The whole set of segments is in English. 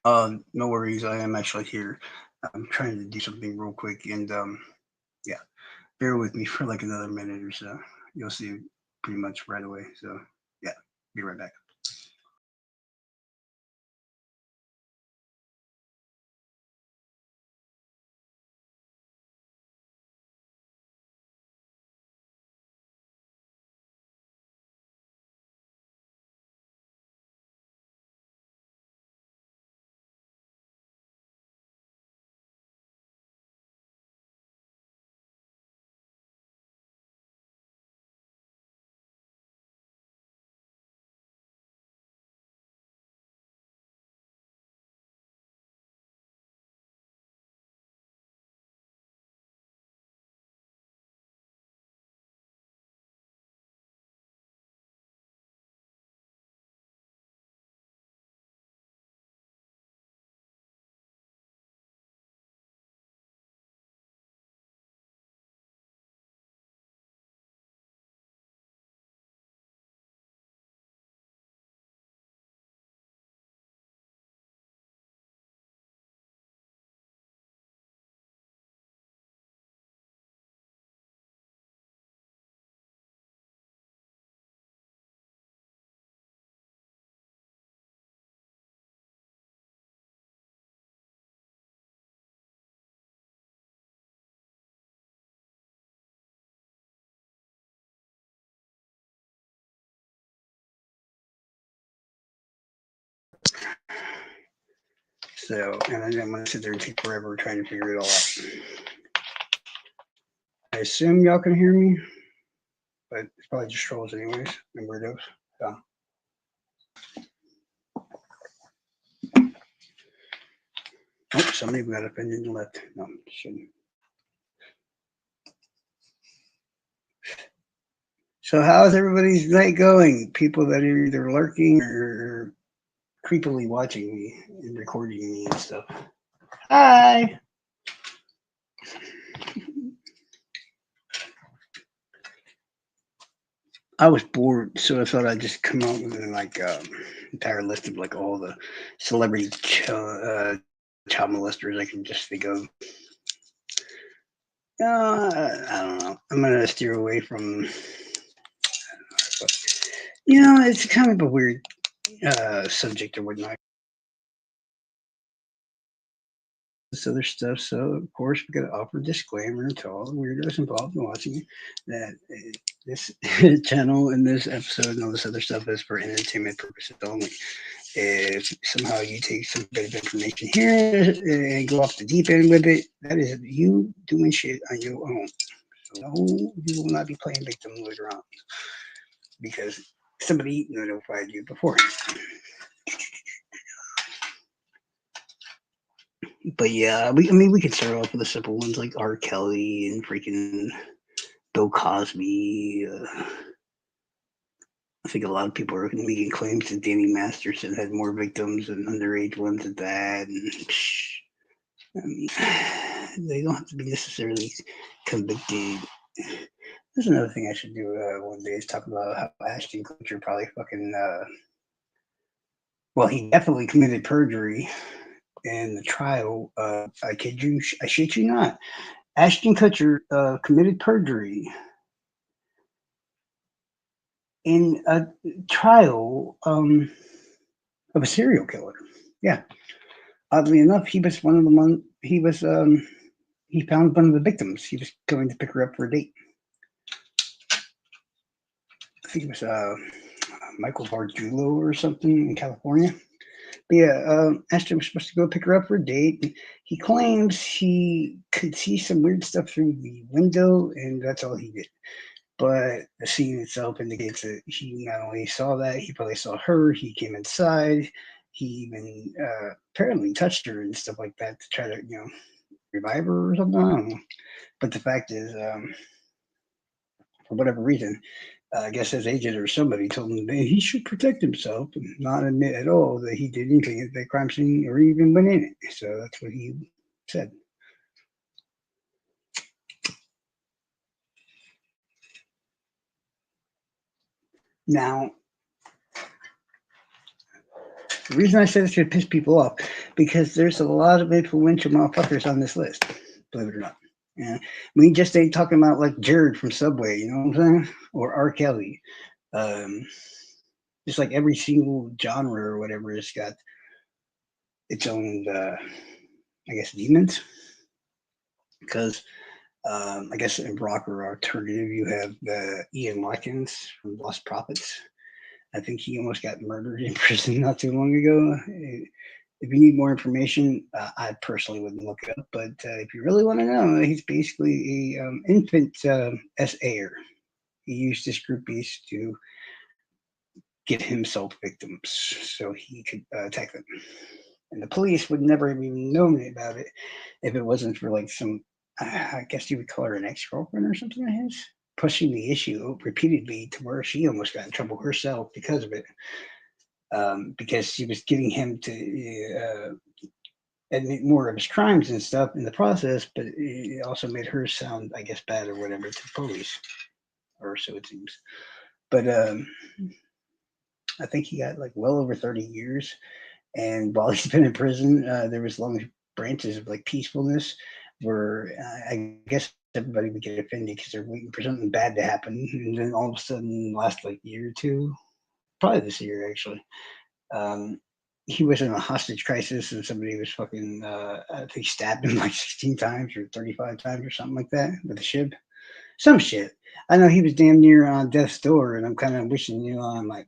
No worries. I am actually here. I'm trying to do something real quick, and yeah, bear with me for like another minute or so. You'll see pretty much right away. So yeah, be right back. So, and then I'm gonna sit there and take forever trying to figure it all out. I assume y'all can hear me, but it's probably just trolls anyways and weirdos. So, oh, somebody got offended and left. No, shouldn't. So, how's everybody's night going? People that are either lurking or creepily watching me and recording me and stuff. Hi. I was bored, so I thought I'd just come out with like entire list of like all the celebrity child molesters I can just think of. I don't know. I'm gonna steer away from. It's kind of a weird subject or whatnot. This other stuff. So of course we got to offer a disclaimer to all the weirdos involved in watching that this channel and this episode and all this other stuff is for entertainment purposes only. If somehow you take some bit of information here and go off the deep end with it, that is you doing shit on your own. So no, you will not be playing victim later on because somebody notified you before. But yeah, we could start off with the simple ones like R. Kelly and freaking Bill Cosby. I think a lot of people are making claims that Danny Masterson had more victims and underage ones at that. And I mean, they don't have to be necessarily convicted. There's another thing I should do one day is talk about how Ashton Kutcher probably fucking. Well, he definitely committed perjury in the trial. I kid you, I shit you not. Ashton Kutcher committed perjury in a trial of a serial killer. Yeah, oddly enough, he was one of the one. He was he found one of the victims. He was going to pick her up for a date. I think it was Michael Barjulo or something in California. But yeah, Ashton was supposed to go pick her up for a date. And he claims he could see some weird stuff through the window, and that's all he did. But the scene itself indicates that he not only saw that, he probably saw her. He came inside. He even apparently touched her and stuff like that to try to, revive her or something. I don't know. But the fact is, for whatever reason, I guess his agent or somebody told him that he should protect himself and not admit at all that he did anything at the crime scene or even went in it. So that's what he said. Now, The reason I said it should piss people off because there's a lot of influential motherfuckers on this list. Believe it or not. Yeah, we just ain't talking about like Jared from Subway. You know what I'm saying? Or R. Kelly. Um, just like every single genre or whatever has got its own, I guess, demons. Because I guess in rock or alternative, you have Ian Watkins from Lost Prophets. I think he almost got murdered in prison not too long ago. If you need more information, I personally wouldn't look it up. But if you really want to know, he's basically a infant SAer. He used his groupies to get himself victims so he could attack them. And the police would never have even known about it if it wasn't for like some, I guess you would call her an ex-girlfriend or something like his, pushing the issue repeatedly to where she almost got in trouble herself because of it. Because she was getting him to admit more of his crimes and stuff in the process, but it also made her sound, I guess, bad or whatever to the police, or so it seems. But I think he got like well over 30 years. And while he's been in prison, there was long branches of like peacefulness where I guess everybody would get offended because they're waiting for something bad to happen. And then all of a sudden, last like year or two, probably this year actually, um, he was in a hostage crisis and somebody was fucking, I think stabbed him like 16 times or 35 times or something like that with a shiv. Some shit. I know he was damn near on death's door, and I'm kind of wishing, I'm like,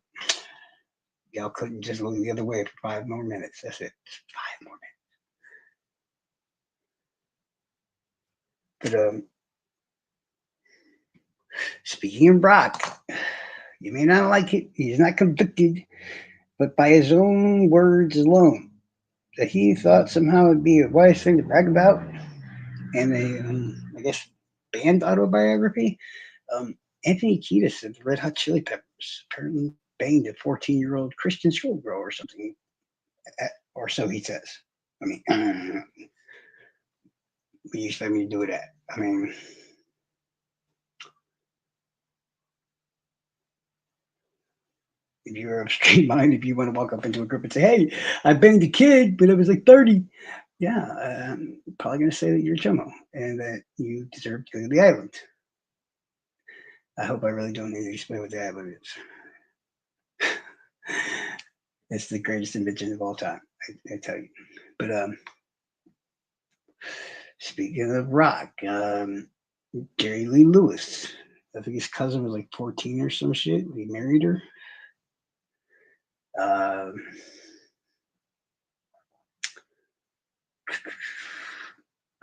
y'all couldn't just look the other way for 5 more minutes. That's it. Just 5 more minutes. But speaking of Brock, you may not like it. He's not convicted, but by his own words alone, that he thought somehow it'd be a wise thing to brag about, and I guess, band autobiography. Um, Anthony Kiedis of the Red Hot Chili Peppers apparently banged a 14-year-old Christian schoolgirl or something, or so he says. I mean, what do you expect me to do with that? I mean, if you're of straight mind, if you want to walk up into a group and say, "Hey, I banged a kid, but I was like 30," yeah, probably going to say that you're a chomo and that you deserve to go to the island. I hope I really don't need to explain what the island is. It's the greatest invention of all time, I tell you. But speaking of rock, Jerry Lee Lewis, I think his cousin was like 14 or some shit. He married her. Um,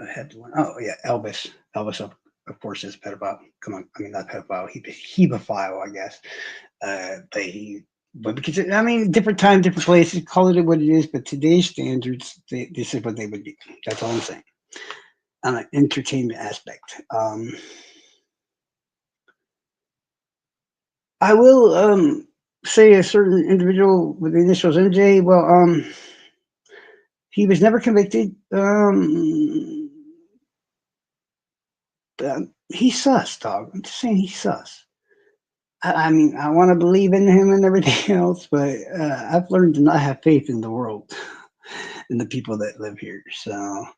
I had one. Oh yeah, Elvis. Elvis, of course, is pedophile. Come on, I mean not pedophile. Hebephile, I guess. But but because I mean, different time, different places, call it what it is. But today's standards, this is what they would do. That's all I'm saying. On an entertainment aspect, I will say a certain individual with the initials MJ. Well, he was never convicted. He's sus, dog. I'm just saying he's sus. I mean, I want to believe in him and everything else, but I've learned to not have faith in the world and the people that live here. So,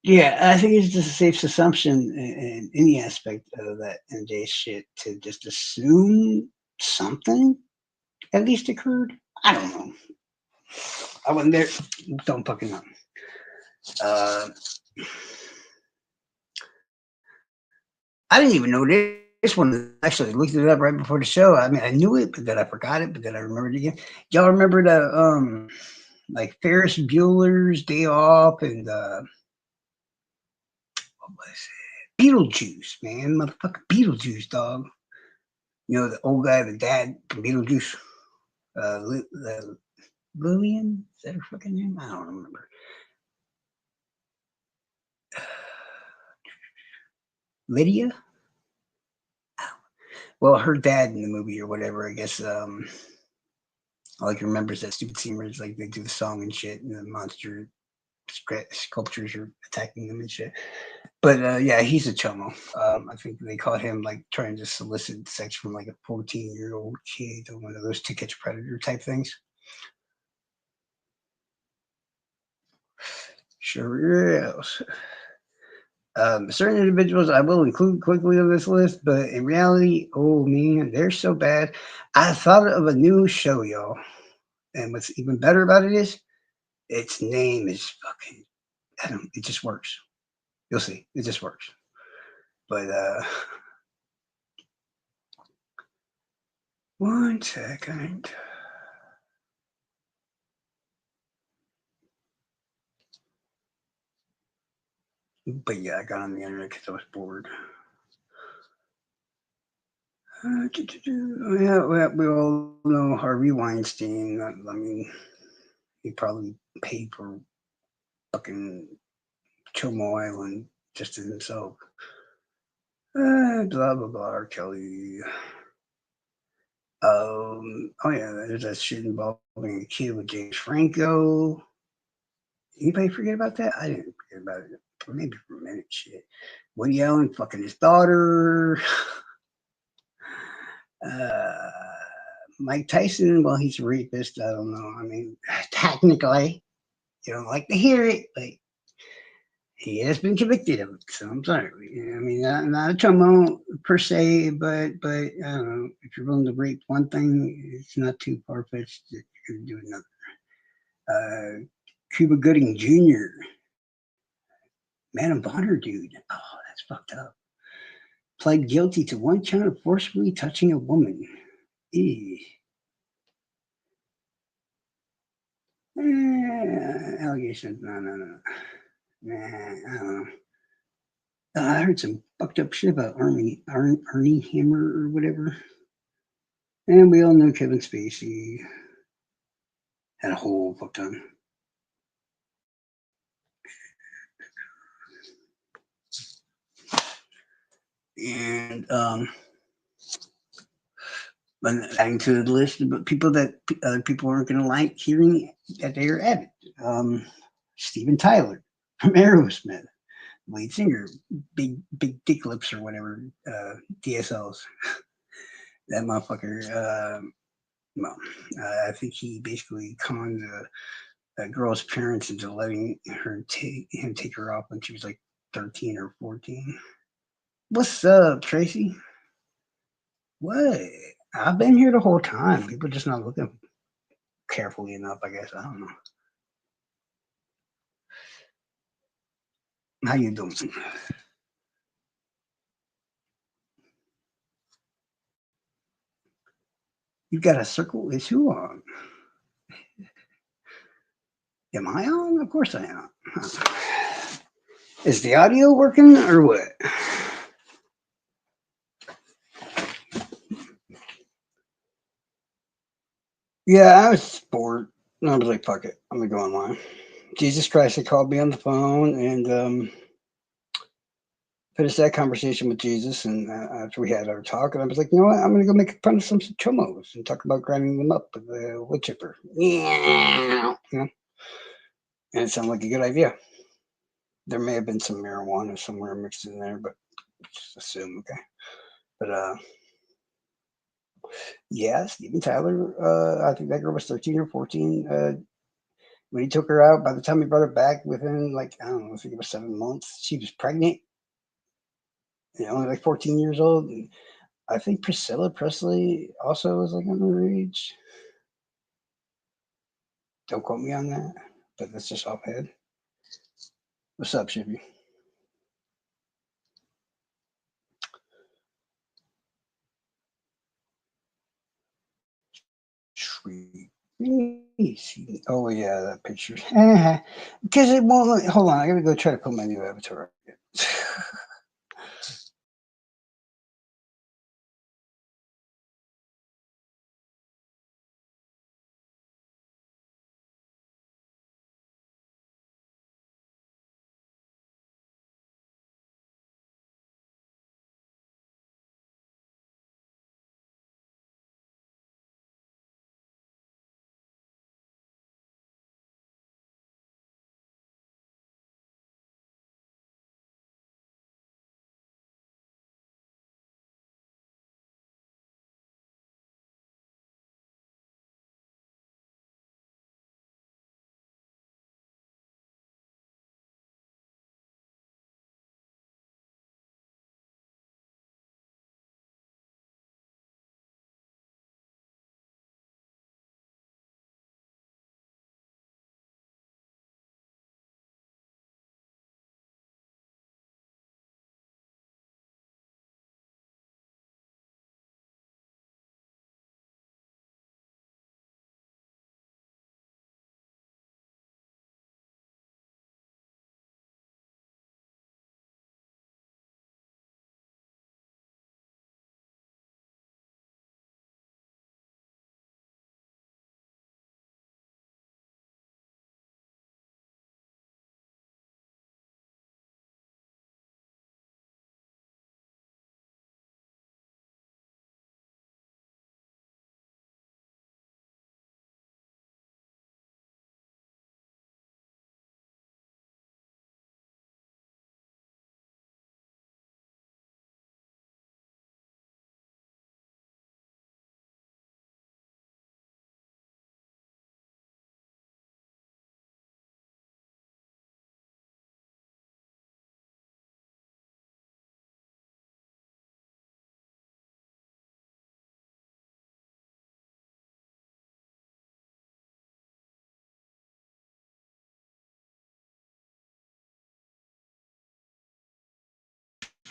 yeah, I think it's just a safe assumption in any aspect of that MJ shit to just assume something at least occurred. I don't know. I wasn't there. Don't fucking know. Uh, I didn't even know this one. Actually, looked it up right before the show. I mean, I knew it, but then I forgot it, but then I remembered it again. Y'all remember the like Ferris Bueller's Day Off and what was it? Beetlejuice, man, motherfucker, Beetlejuice, dog. You know the old guy, the dad from Beetlejuice, Lillian. Is that her fucking name? I don't remember. Lydia. Well, her dad in the movie or whatever. I guess all I can remember is that stupid scene where it's like they do the song and shit, and the monster sculptures are attacking them and shit. But yeah, he's a chomo. I think they caught him like trying to solicit sex from like a 14-year-old kid or one of those to catch a predator type things. Sure else. Certain individuals I will include quickly on this list, but in reality, oh man, they're so bad. I thought of a new show, y'all. And what's even better about it is its name is fucking, I don't, it just works. You'll see. It just works. But one second. But yeah, I got on the internet because I was bored. Yeah, we all know Harvey Weinstein. I mean, he probably paid for fucking Chomo Island just as himself. Blah blah blah. R. Kelly. Oh yeah, there's that shit involving a kid with James Franco. Anybody forget about that? I didn't forget about it. Maybe for a minute. Shit. Woody Allen fucking his daughter. Uh, Mike Tyson. Well, he's a rapist. I don't know. I mean, technically, you don't like to hear it, but he has been convicted of it. So I'm sorry. I mean, not a chomo per se, but I don't know. If you're willing to rape one thing, it's not too far fetched that you're going to do another. Cuba Gooding Jr. Man of Honor dude. Oh, that's fucked up. Pled guilty to one count of forcibly touching a woman. Ew. Allegations. No. Nah, I don't know. I heard some fucked up shit about Arnie Hammer or whatever. And we all know Kevin Spacey had a whole fuck ton. And but adding to the list of people that other people aren't going to like hearing that they are added. Steven Tyler from Aerosmith, lead singer, big dick lips or whatever, DSLs. That motherfucker. Well, I think he basically conned a girl's parents into letting him take her off when she was like 13 or 14. What's up, Tracy? What? I've been here the whole time. People just not looking carefully enough, I guess. I don't know. How you doing? You got a circle issue on. Am I on? Of course I am. Is the audio working or what? Yeah, I was bored. I was like, fuck it. I'm gonna go online. Jesus Christ had called me on the phone and finished that conversation with Jesus. And after we had our talk, and I was like, you know what? I'm gonna go make fun of some chomos and talk about grinding them up with a wood chipper. Yeah, you know? And it sounded like a good idea. There may have been some marijuana somewhere mixed in there, but just assume, okay. But yeah, Steven Tyler, I think that girl was 13 or 14. When he took her out, by the time he brought her back within like, I don't know, I think it was 7 months, she was pregnant, only like 14 years old. And I think Priscilla Presley also was like underage. Don't quote me on that, but that's just offhand. What's up, Shippy? Sweet. Oh yeah, that picture. Because it won't. Hold on, I gotta go try to put my new avatar.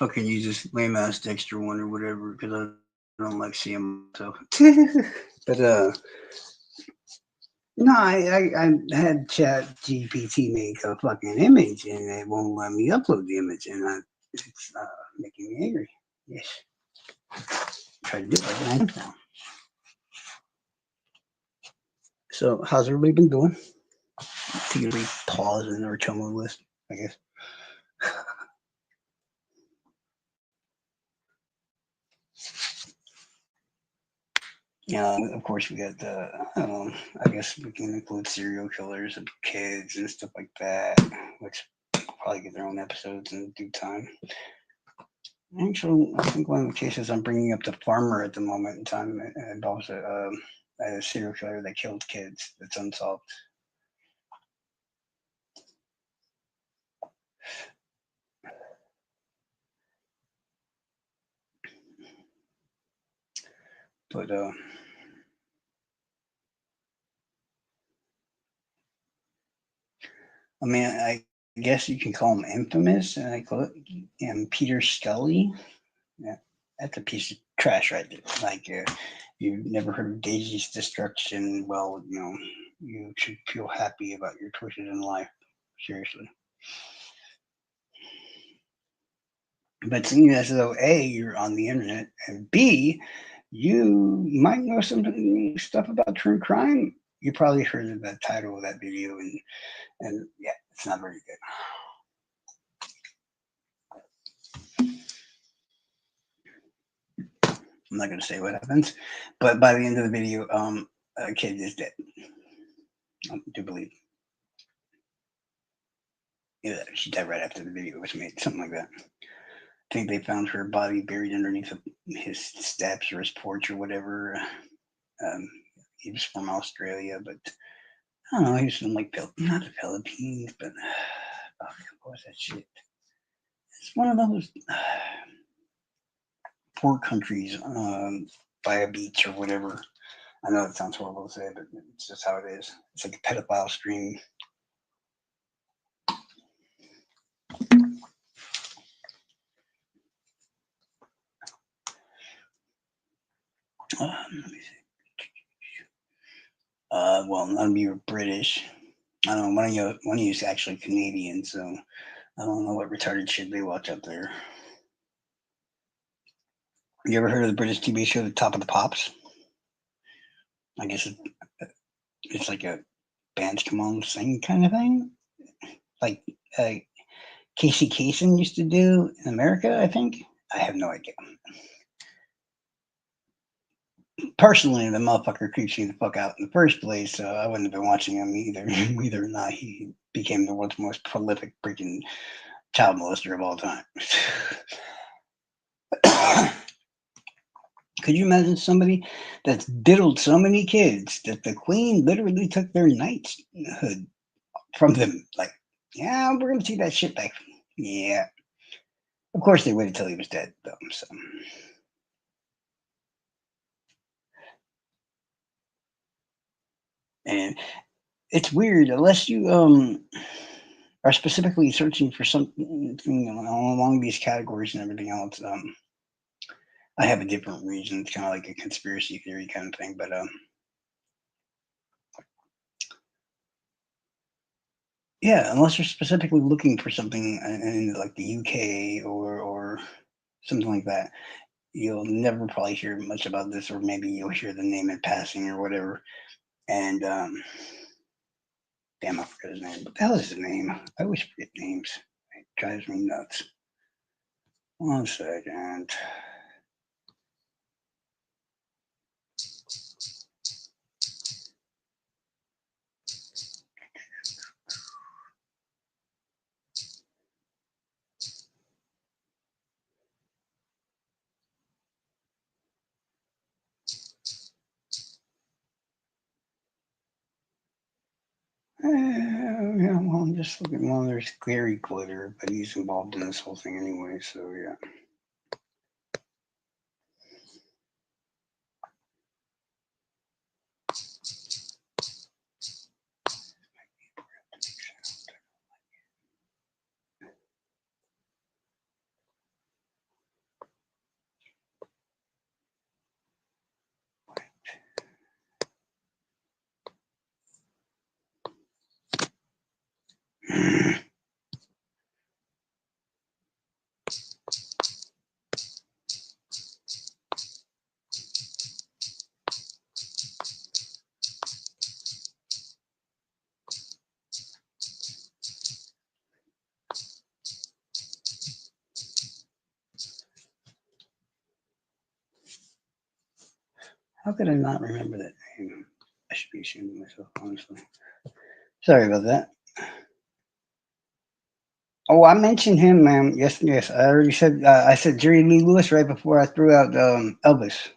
fucking use this lame ass Dexter one or whatever because I don't like seeing myself. But no, I had Chat GPT make a fucking image and it won't let me upload the image and it's making me angry. Yes, try to do it like 9 times now. So how's everybody been doing? Take a brief pause in our chomo list, I guess. Of course, we got the, I guess we can include serial killers and kids and stuff like that, which probably get their own episodes in due time. Actually, I think one of the cases I'm bringing up the farmer at the moment in time involves a serial killer that killed kids that's unsolved. But I mean, I guess you can call him infamous, and I call it Peter Scully. Yeah, that's a piece of trash right there. Like, you've never heard of Daisy's destruction. Well, you should feel happy about your choices in life. Seriously. But seeing as though A, you're on the internet, and B, you might know some stuff about true crime. You probably heard of the title of that video, and yeah, it's not very good. I'm not going to say what happens, but by the end of the video, a kid is dead. I do believe. Yeah, she died right after the video was made, something like that. I think they found her body buried underneath his steps or his porch or whatever. He was from Australia, but I don't know. He was from like not the Philippines, but what was that shit? It's one of those poor countries by a beach or whatever. I know it sounds horrible to say, but it's just how it is. It's like a pedophile stream. Let me see. Well, none of you are British. I don't know. One of you is actually Canadian, so I don't know what retarded shit they watch up there. You ever heard of the British TV show The Top of the Pops? I guess it's like a bands come on sing kind of thing, like Casey Kasem used to do in America. I think. I have no idea. Personally, the motherfucker creeps me the fuck out in the first place, so I wouldn't have been watching him either. Whether or not he became the world's most prolific freaking child molester of all time. Could you imagine somebody that's diddled so many kids that the queen literally took their knighthood from them? Like, yeah, we're gonna see that shit back. Yeah. Of course they waited till he was dead, though. So. And it's weird unless you are specifically searching for something along these categories and everything else. I have a different reason. It's kind of like a conspiracy theory kind of thing, but yeah, unless you're specifically looking for something in like the UK or something like that, you'll never probably hear much about this, or maybe you'll hear the name in passing or whatever. And damn, I forgot his name. What the hell is his name? I always forget names. It drives me nuts. 1 second. Yeah, well, I'm just looking. Well, there's Gary Glitter, but he's involved in this whole thing anyway, so yeah. How could I not remember that name? I should be ashamed of myself, honestly. Sorry about that. Oh, I mentioned him, man. Yes, yes. I already said. I said Jerry Lee Lewis right before I threw out Elvis.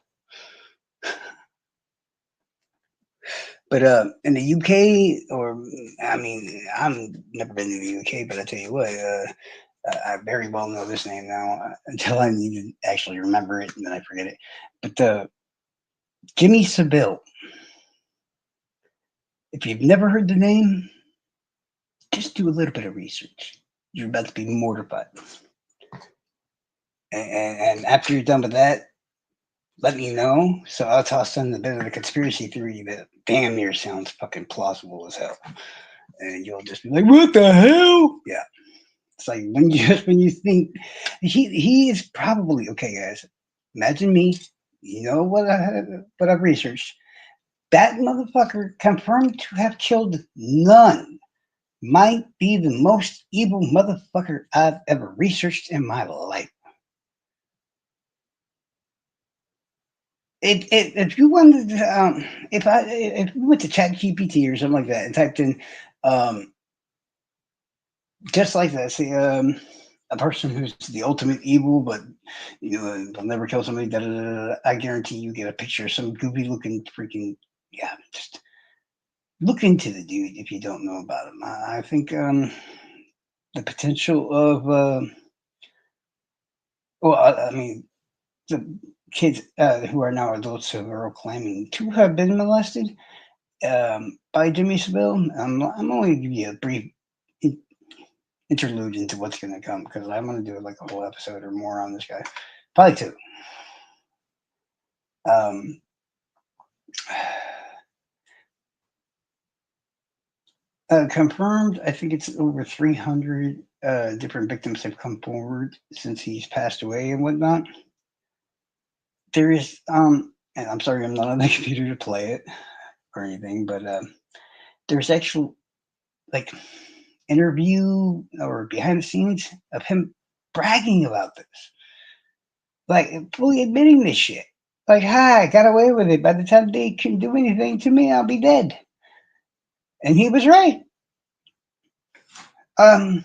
But in the UK, or I mean, I've never been to the UK, but I tell you what, I very well know this name now until I need to actually remember it, and then I forget it. But Jimmy Savile. If you've never heard the name, just do a little bit of research. You're about to be mortified. And after you're done with that, let me know. So I'll toss in a bit of the conspiracy theory that damn near sounds fucking plausible as hell. And you'll just be like, what the hell? Yeah. It's like when you think he is probably okay, guys. Imagine me. You know what I've researched. That motherfucker confirmed to have killed none. Might be the most evil motherfucker I've ever researched in my life. If you wanted to, if you went to Chat GPT or something like that and typed in, um, just like that, say, a person who's the ultimate evil, but they'll never kill somebody. Da, da, da, da, I guarantee you get a picture of some goofy looking freaking yeah. Just look into the dude if you don't know about him. I think the potential of well, I mean the kids who are now adults who are claiming to have been molested by Jimmy Savile. I'm only going to give you a brief interlude into what's going to come because I'm going to do like a whole episode or more on this guy, probably two. Um, confirmed, I think it's over 300 different victims have come forward since he's passed away and whatnot. There is, and I'm sorry, I'm not on the computer to play it or anything, but there's actual like interview or behind the scenes of him bragging about this, like fully admitting this shit. Like, hi, I got away with it. By the time they can do anything to me, I'll be dead. And he was right. Um,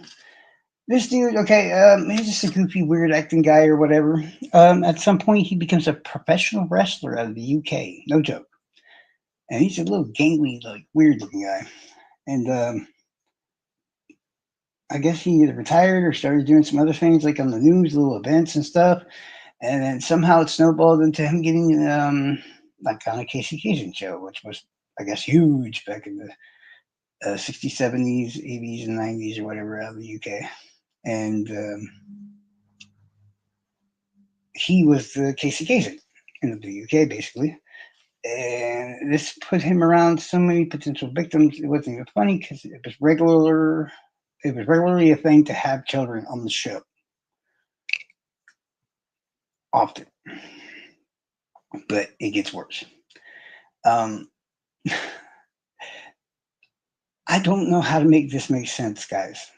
this dude, okay, he's just a goofy, weird acting guy or whatever. At some point, he becomes a professional wrestler out of the UK. No joke. And he's a little gangly, like weird looking guy. And I guess he either retired or started doing some other things, like on the news, little events and stuff. And then somehow it snowballed into him getting like on a Casey Kasem show, which was, I guess, huge back in the 60s, 70s, 80s, and 90s or whatever out of the UK. And he was the Casey Kasem in the UK, basically. And this put him around so many potential victims. It wasn't even funny because it was regular. It was regularly a thing to have children on the show, often. But it gets worse. Um, I don't know how to make this make sense, guys.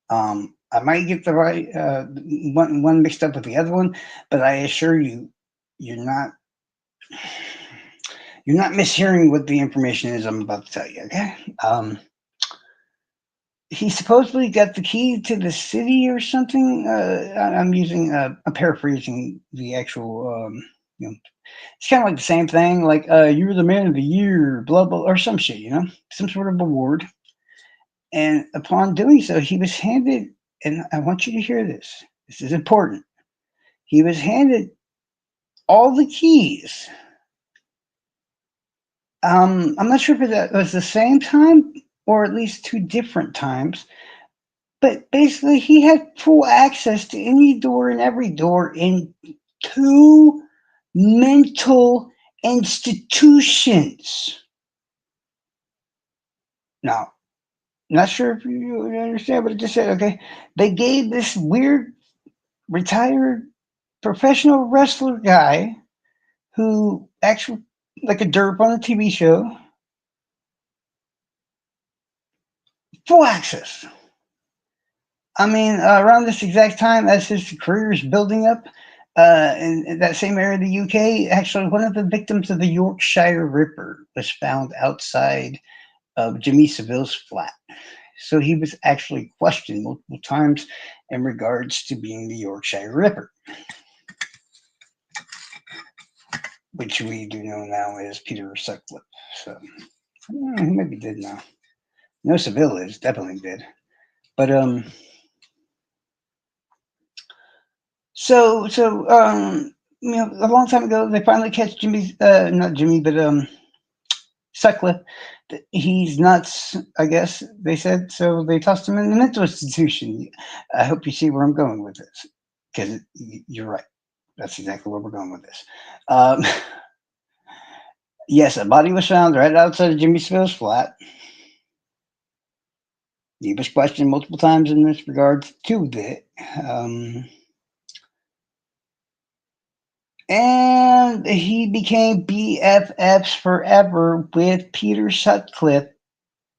I might get the right one mixed up with the other one, but I assure you, you're not you're not mishearing what the information is I'm about to tell you. Okay. He supposedly got the key to the city or something. I'm using, I'm paraphrasing the actual, it's kind of like the same thing, like you're the man of the year, blah blah, or some shit, some sort of award. And upon doing so, he was handed, and I want you to hear this. This is important. He was handed all the keys. I'm not sure if that was the same time or at least two different times. But basically, he had full access to any door and every door in two mental institutions. Now, not sure if you understand what I just said, okay? They gave this weird retired professional wrestler guy who actually, like a derp on a TV show, full access. I mean, around this exact time as his career is building up, In that same area of the UK, actually, one of the victims of the Yorkshire Ripper was found outside of Jimmy Seville's flat. So he was actually questioned multiple times in regards to being the Yorkshire Ripper, which we do know now as Peter Sutcliffe. So he maybe did now. No, Seville is definitely did. But a long time ago, they finally catch Jimmy's, not Jimmy, but Sutcliffe. He's nuts, I guess they said. So they tossed him in the mental institution. I hope you see where I'm going with this, because you're right. That's exactly where we're going with this. Um, yes, a body was found right outside of Jimmy Spill's flat. He was questioned multiple times in this regard to that. And he became BFFs forever with Peter Sutcliffe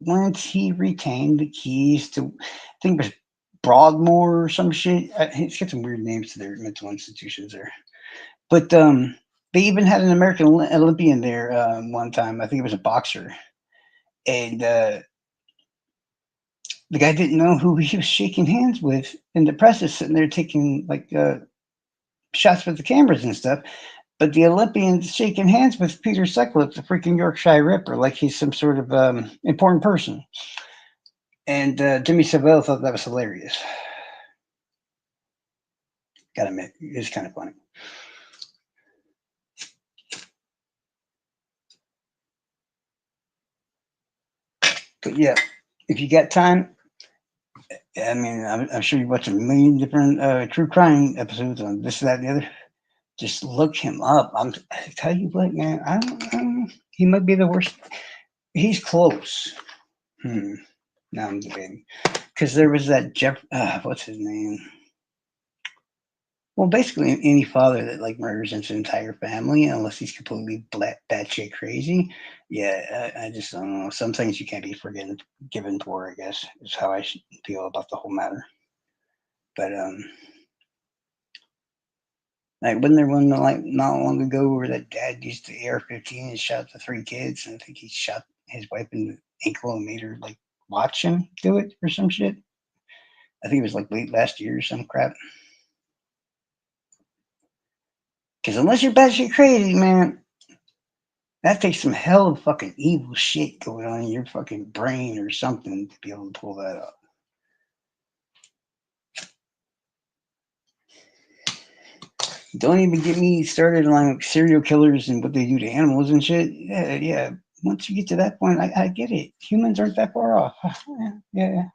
once he retained the keys to, I think it was Broadmoor or some shit. It's got some weird names to their mental institutions there. But they even had an American Olympian there one time. I think it was a boxer. And the guy didn't know who he was shaking hands with. And the press is sitting there taking like shots with the cameras and stuff. But the Olympian's shaking hands with Peter Sutcliffe, the freaking Yorkshire Ripper, like he's some sort of important person. And Jimmy Savile thought that was hilarious. Gotta admit, it's kind of funny. But yeah, if you got time, I mean, I'm sure you watch a million different true crime episodes on this, that, and the other. Just look him up. I tell you what, man, I don't, he might be the worst. He's close. Now I'm debating because there was that Jeff. What's his name? Well, basically, any father that like murders his entire family, unless he's completely batshit crazy, yeah, I just don't know. Some things you can't be forgiven, given for. I guess is how I should feel about the whole matter. But like, wasn't there one like not long ago where that dad used the AR-15 and shot the three kids, and I think he shot his wife in the ankle and made her like watch him do it or some shit. I think it was like late last year or some crap. Because unless you're batshit crazy, man, that takes some hell of fucking evil shit going on in your fucking brain or something to be able to pull that up. Don't even get me started on like serial killers and what they do to animals and shit. Yeah, yeah. Once you get to that point, I get it. Humans aren't that far off. Yeah.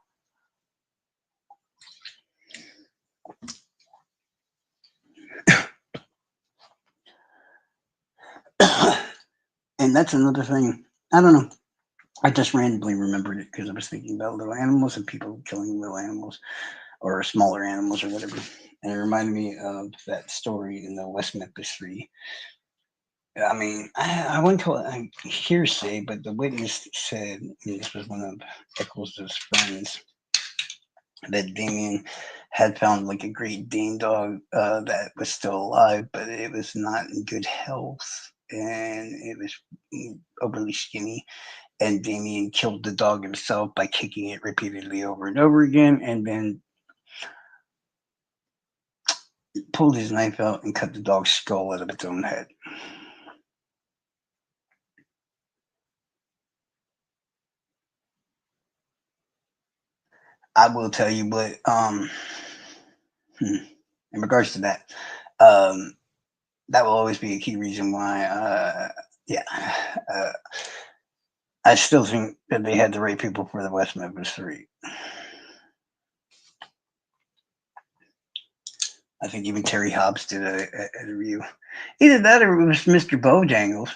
And that's another thing. I don't know. I just randomly remembered it because I was thinking about little animals and people killing little animals or smaller animals or whatever. And it reminded me of that story in the West Memphis Three. I mean, I wouldn't call it a hearsay, but the witness said, and this was one of Eccles' friends, that Damien had found like a Great Dane dog that was still alive, but it was not in good health and it was overly skinny. And Damien killed the dog himself by kicking it repeatedly over and over again, and then pulled his knife out and cut the dog's skull out of its own head. I will tell you what, in regards to that, um, that will always be a key reason why, yeah, uh, I still think that they had the right people for the West Memphis Three. I think even Terry Hobbs did a review. Either that or it was Mr. Bojangles.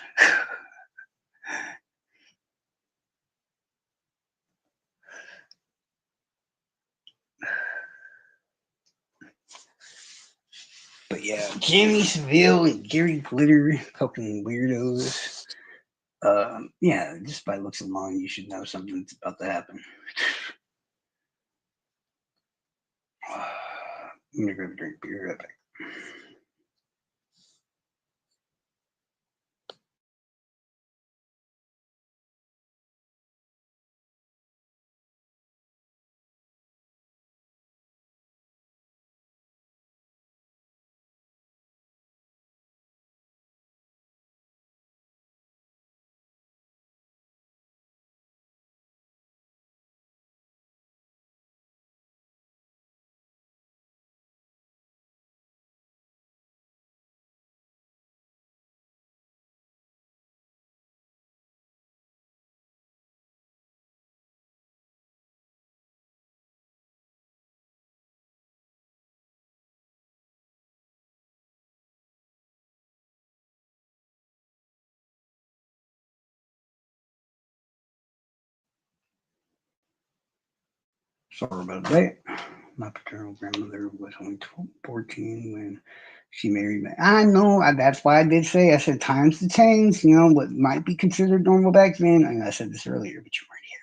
But yeah, Jimmy Seville and Gary Glitter, fucking weirdos. Yeah, just by looks alone, you should know something's about to happen. I'm gonna grab a drink. Be right back. Sorry about that. My paternal grandmother was only 14 when she married me. I know. That's why I did say, I said, times to change. You know, what might be considered normal back then. And I said this earlier, but you weren't here.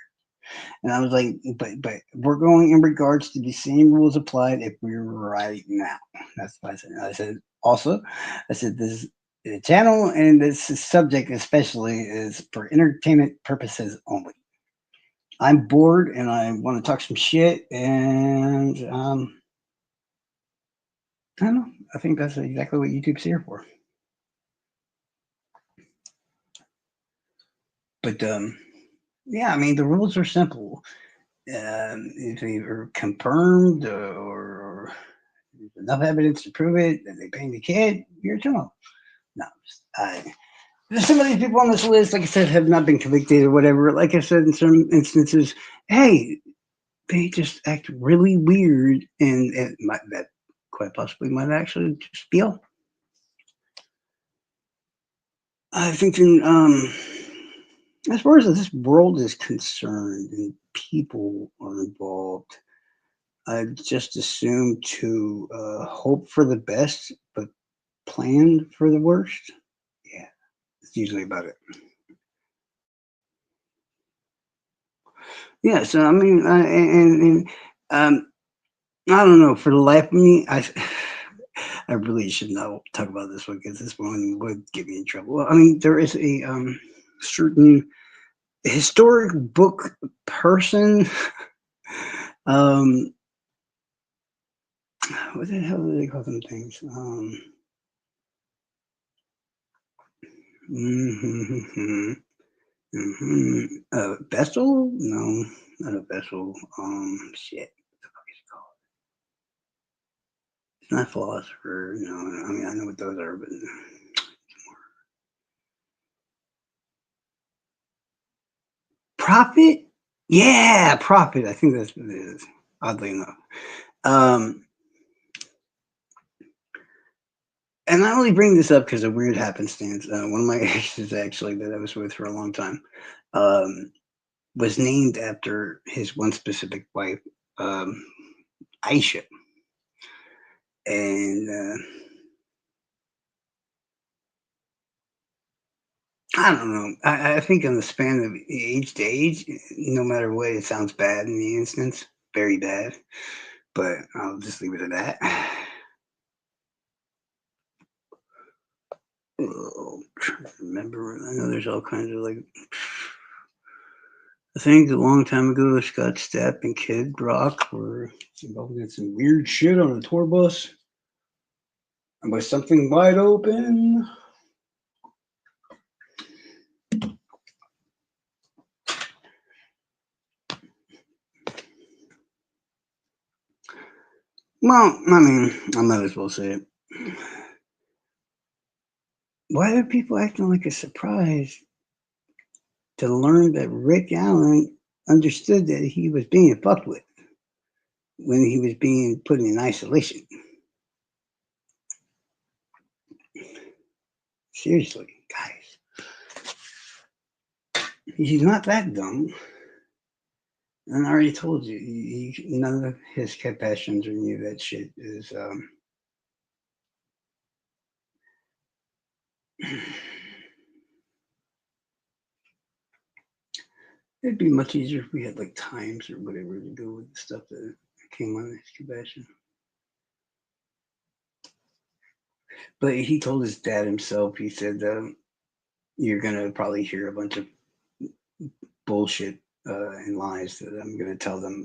And I was like, but we're going in regards to the same rules applied if we were right now. That's why I said. I said also, I said this the channel and this subject especially is for entertainment purposes only. I'm bored and I want to talk some shit, and I don't know. I think that's exactly what YouTube's here for. But yeah, I mean the rules are simple. It's either confirmed or enough evidence to prove it that they banged the kid. You're a child. No, I. Some of these people on this list, like I said, have not been convicted or whatever. Like I said, in some instances, hey, they just act really weird, and that quite possibly might actually just be all. I think as far as this world is concerned and people are involved, I just assume to hope for the best, but plan for the worst. Yeah, it's usually about it. Yeah, so I mean, and I don't know. For the life of me, I really should not talk about this one because this one would get me in trouble. Well, I mean, there is a certain historic book person. um, what the hell do they call them things? Mm-hmm, mm-hmm. Vessel? No, not a vessel. Shit. What the fuck is it called? It's not philosopher. No, I mean I know what those are, but prophet. Yeah, prophet. I think that's what it is. Oddly enough. Um, and I only bring this up because of weird happenstance. One of my exes, actually, that I was with for a long time, um, was named after his one specific wife, um, Aisha. And I don't know. I think in the span of age to age, no matter what, it sounds bad in the instance, very bad. But I'll just leave it at that. Oh, trying to remember. I know there's all kinds of like. I think a long time ago, Scott Stapp and Kid Rock were involved in some weird shit on a tour bus. And by something wide open. Well, I mean, I might as well say it. Why are people acting like a surprise to learn that Rick Allen understood that he was being fucked with when he was being put in isolation? Seriously, guys. He's not that dumb. And I already told you, none of his confessions or any of that shit is. It'd be much easier if we had like times or whatever to go with the stuff that came on his confession. But he told his dad himself, he said, you're going to probably hear a bunch of bullshit and lies that I'm going to tell them.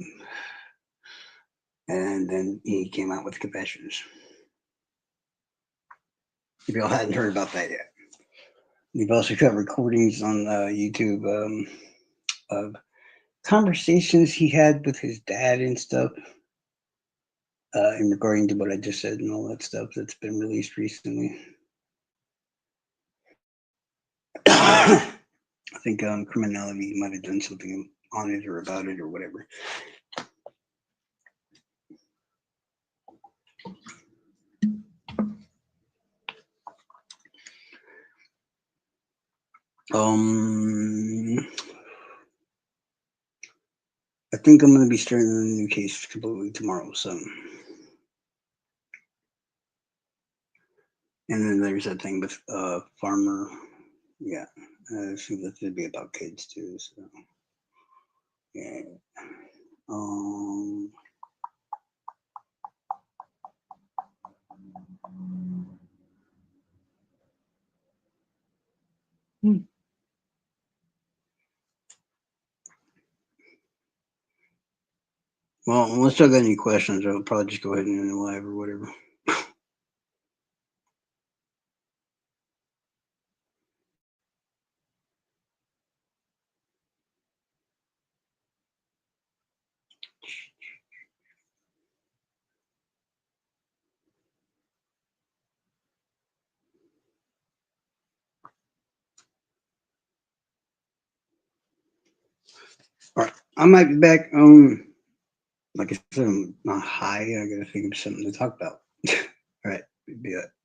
And then he came out with confessions. If y'all hadn't heard about that yet. We've also got recordings on YouTube of conversations he had with his dad and stuff in regarding to what I just said and all that stuff that's been released recently. I think criminality might have done something on it or about it or whatever. I think I'm going to be starting a new case completely tomorrow. So, and then there's that thing with farmer. Yeah, so that would be about kids too. So, yeah. Um, hmm. Well, unless I got any questions, I'll probably just go ahead and end the live or whatever. All right, I might be back. Like I said, I'm not high. I got to think of something to talk about. All right, be right.